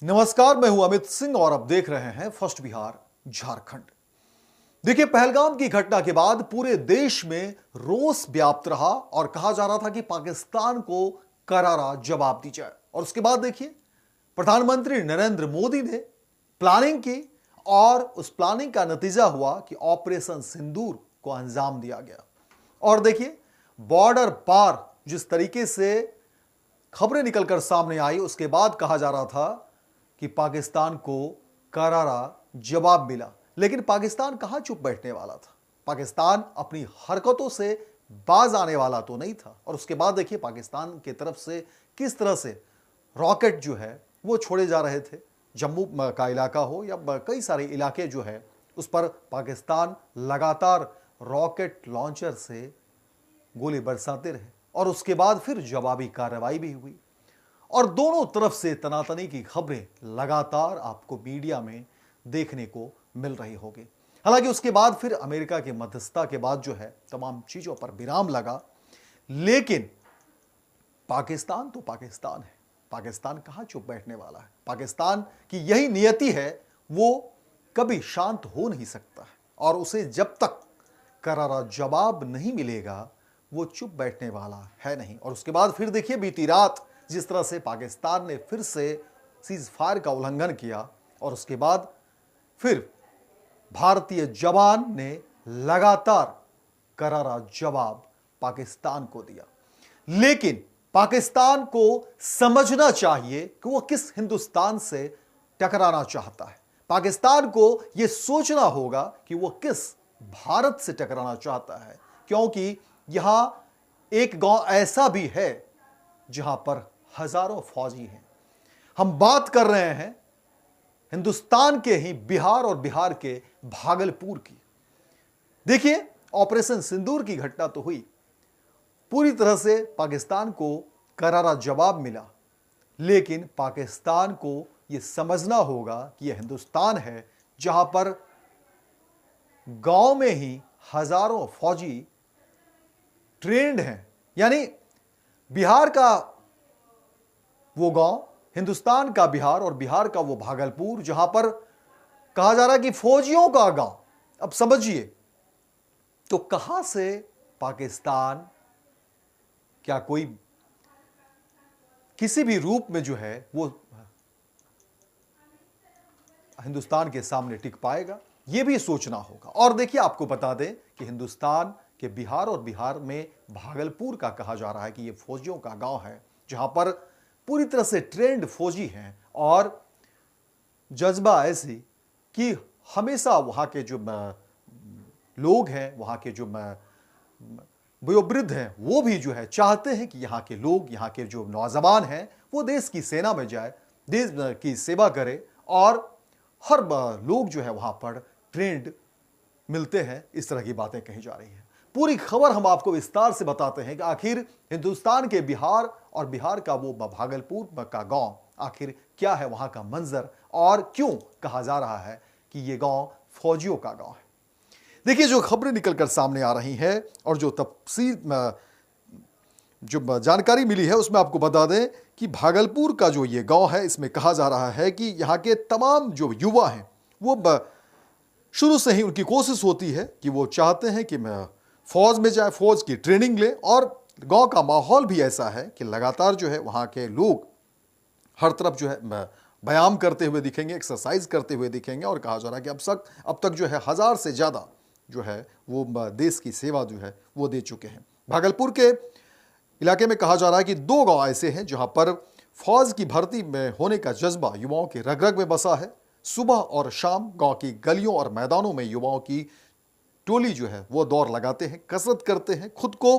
नमस्कार, मैं हूं अमित सिंह और आप देख रहे हैं फर्स्ट बिहार झारखंड। देखिए, पहलगाम की घटना के बाद पूरे देश में रोष व्याप्त रहा और कहा जा रहा था कि पाकिस्तान को करारा जवाब दी जाए। और उसके बाद देखिए, प्रधानमंत्री नरेंद्र मोदी ने प्लानिंग की और उस प्लानिंग का नतीजा हुआ कि ऑपरेशन सिंदूर को अंजाम दिया गया। और देखिए, बॉर्डर पार जिस तरीके से खबरें निकलकर सामने आई, उसके बाद कहा जा रहा था कि पाकिस्तान को करारा जवाब मिला। लेकिन पाकिस्तान कहां चुप बैठने वाला था। पाकिस्तान अपनी हरकतों से बाज आने वाला तो नहीं था। और उसके बाद देखिए, पाकिस्तान की तरफ से किस तरह से रॉकेट जो है वो छोड़े जा रहे थे। जम्मू का इलाका हो या कई सारे इलाके जो है, उस पर पाकिस्तान लगातार रॉकेट लॉन्चर से गोली बरसाते रहे और उसके बाद फिर जवाबी कार्रवाई भी हुई। और दोनों तरफ से तनातनी की खबरें लगातार आपको मीडिया में देखने को मिल रही होगी। हालांकि उसके बाद फिर अमेरिका की मध्यस्थता के बाद जो है तमाम चीजों पर विराम लगा। लेकिन पाकिस्तान तो पाकिस्तान है। पाकिस्तान कहां चुप बैठने वाला है। पाकिस्तान की यही नियति है, वो कभी शांत हो नहीं सकता है और उसे जब तक करारा जवाब नहीं मिलेगा वो चुप बैठने वाला है नहीं। और उसके बाद फिर देखिए, बीती रात जिस तरह से पाकिस्तान ने फिर से सीज फायर का उल्लंघन किया और उसके बाद फिर भारतीय जवान ने लगातार करारा जवाब पाकिस्तान को दिया। लेकिन पाकिस्तान को समझना चाहिए कि वो किस हिंदुस्तान से टकराना चाहता है। पाकिस्तान को यह सोचना होगा कि वो किस भारत से टकराना चाहता है, क्योंकि यहां एक गांव ऐसा भी है जहां पर हजारों फौजी हैं। हम बात कर रहे हैं हिंदुस्तान के ही बिहार और बिहार के भागलपुर की। देखिए, ऑपरेशन सिंदूर की घटना तो हुई, पूरी तरह से पाकिस्तान को करारा जवाब मिला। लेकिन पाकिस्तान को यह समझना होगा कि यह हिंदुस्तान है जहां पर गांव में ही हजारों फौजी ट्रेंड हैं। यानी बिहार का वो गांव, हिंदुस्तान का बिहार और बिहार का वो भागलपुर, जहां पर कहा जा रहा है कि फौजियों का गांव। अब समझिए, तो कहां से पाकिस्तान, क्या कोई किसी भी रूप में जो है वो हिंदुस्तान के सामने टिक पाएगा, यह भी सोचना होगा। और देखिए, आपको बता दें कि हिंदुस्तान के बिहार और बिहार में भागलपुर का कहा जा रहा है कि यह फौजियों का गांव है, जहां पर पूरी तरह से ट्रेंड फौजी हैं और जज्बा ऐसी कि हमेशा वहां के जो लोग हैं, वहां के जो वयोवृद्ध हैं, वो भी जो है चाहते हैं कि यहाँ के लोग, यहाँ के जो नौजवान हैं, वो देश की सेना में जाए, देश की सेवा करे। और हर लोग जो है वहां पर ट्रेंड मिलते हैं। इस तरह की बातें कही जा रही हैं। पूरी खबर हम आपको विस्तार से बताते हैं कि आखिर हिंदुस्तान के बिहार और बिहार का वो भागलपुर का गांव आखिर क्या है, वहां का मंजर, और क्यों कहा जा रहा है कि ये गांव फौजियों का गांव है। देखिए, जो खबरें निकलकर सामने आ रही हैं और जो तफसील जो जानकारी मिली है, उसमें आपको बता दें कि भागलपुर का जो ये गांव है, इसमें कहा जा रहा है कि यहाँ के तमाम जो युवा हैं, वो शुरू से ही उनकी कोशिश होती है कि वो चाहते हैं कि फौज में जाए, फौज की ट्रेनिंग ले। और गांव का माहौल भी ऐसा है कि लगातार जो है वहाँ के लोग हर तरफ जो है व्यायाम करते हुए दिखेंगे, एक्सरसाइज करते हुए दिखेंगे। और कहा जा रहा है कि अब तक जो है 1000 से ज़्यादा जो है वो देश की सेवा जो है वो दे चुके हैं। भागलपुर के इलाके में कहा जा रहा है कि 2 गांव ऐसे हैं जहां पर फौज की भर्ती में होने का जज्बा युवाओं के रग रग में बसा है। सुबह और शाम गांव की गलियों और मैदानों में युवाओं की टोली जो है वो दौड़ लगाते हैं, कसरत करते हैं, खुद को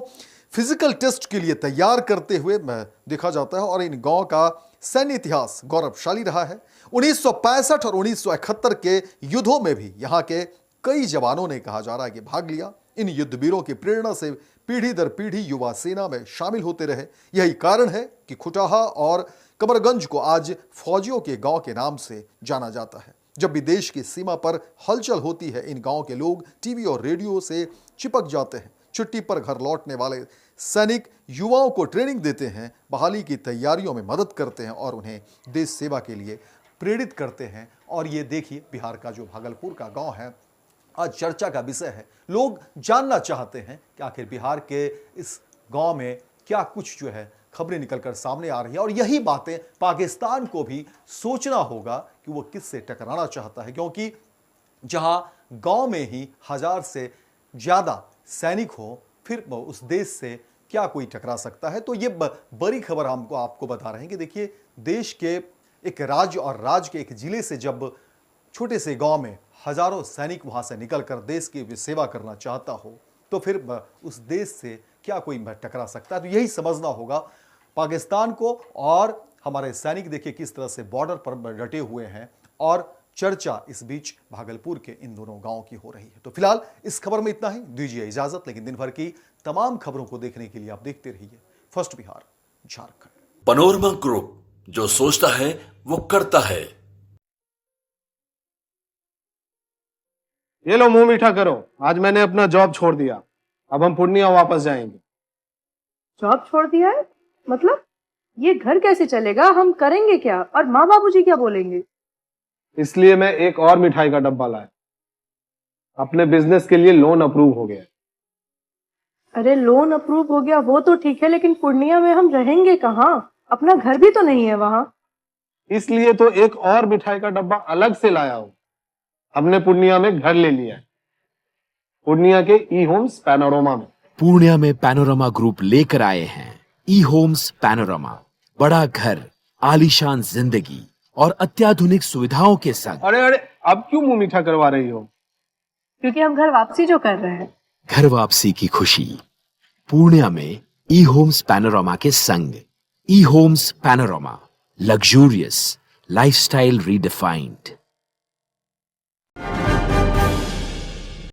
फिजिकल टेस्ट के लिए तैयार करते हुए देखा जाता है। और इन गांव का सैन्य इतिहास गौरवशाली रहा है। 1965 और 1971 के युद्धों में भी यहाँ के कई जवानों ने, कहा जा रहा है कि, भाग लिया। इन युद्धवीरों की प्रेरणा से पीढ़ी दर पीढ़ी युवा सेना में शामिल होते रहे। यही कारण है कि खुटाहा और कमरगंज को आज फौजियों के गांव के नाम से जाना जाता है। जब भी देश की सीमा पर हलचल होती है, इन गांव के लोग टीवी और रेडियो से चिपक जाते हैं। छुट्टी पर घर लौटने वाले सैनिक युवाओं को ट्रेनिंग देते हैं, बहाली की तैयारियों में मदद करते हैं और उन्हें देश सेवा के लिए प्रेरित करते हैं। और ये देखिए बिहार का जो भागलपुर का गांव है आज चर्चा का विषय है। लोग जानना चाहते हैं कि आखिर बिहार के इस गांव में क्या कुछ जो है खबरें निकलकर सामने आ रही है। और यही बातें पाकिस्तान को भी सोचना होगा कि वो किससे टकराना चाहता है, क्योंकि जहां गांव में ही 1000 से ज्यादा सैनिक हो फिर उस देश से क्या कोई टकरा सकता है। तो ये बड़ी खबर हमको आपको बता रहे हैं कि देखिए देश के एक राज्य और राज्य के एक जिले से जब छोटे से गांव में हजारों सैनिक वहां से निकलकर देश की सेवा करना चाहता हो तो फिर उस देश से क्या कोई टकरा सकता है। तो यही समझना होगा पाकिस्तान को। और हमारे सैनिक देखिए किस तरह से बॉर्डर पर डटे हुए हैं और चर्चा इस बीच भागलपुर के इन दोनों गांवों की हो रही है। तो फिलहाल इस खबर में इतना ही, दीजिए इजाजत। लेकिन दिन भर की तमाम खबरों को देखने के लिए आप देखते रहिए first Bihar Jharkhand. Panorama group, जो सोचता है वो करता है। ये लो मुंह मीठा करो, आज मैंने अपना जॉब छोड़ दिया। अब हम पूर्णिया वापस जाएंगे। जॉब छोड़ दिया है? मतलब ये घर कैसे चलेगा? हम करेंगे क्या? और माँ बाबूजी क्या बोलेंगे? इसलिए मैं एक और मिठाई का डब्बा लाया। अपने बिजनेस के लिए लोन अप्रूव हो गया। अरे लोन अप्रूव हो गया वो तो ठीक है, लेकिन पूर्णिया में हम रहेंगे कहाँ? अपना घर भी तो नहीं है वहाँ। इसलिए तो एक और मिठाई का डब्बा अलग से लाया हूँ। हमने पूर्णिया में घर ले लिया है, पूर्णिया के ई होम्स पैनोरमा में। पूर्णिया में पैनोरमा ग्रुप लेकर आए हैं ई होम्स पैनोरमा। बड़ा घर, आलीशान जिंदगी और अत्याधुनिक सुविधाओं के संग। अरे अरे, अब क्यों मुंह मीठा करवा रही हो? क्योंकि हम घर वापसी जो कर रहे हैं। घर वापसी की खुशी पूर्णिया में ई होम्स पैनोरमा के संग। E homes panorama, luxurious lifestyle redefined.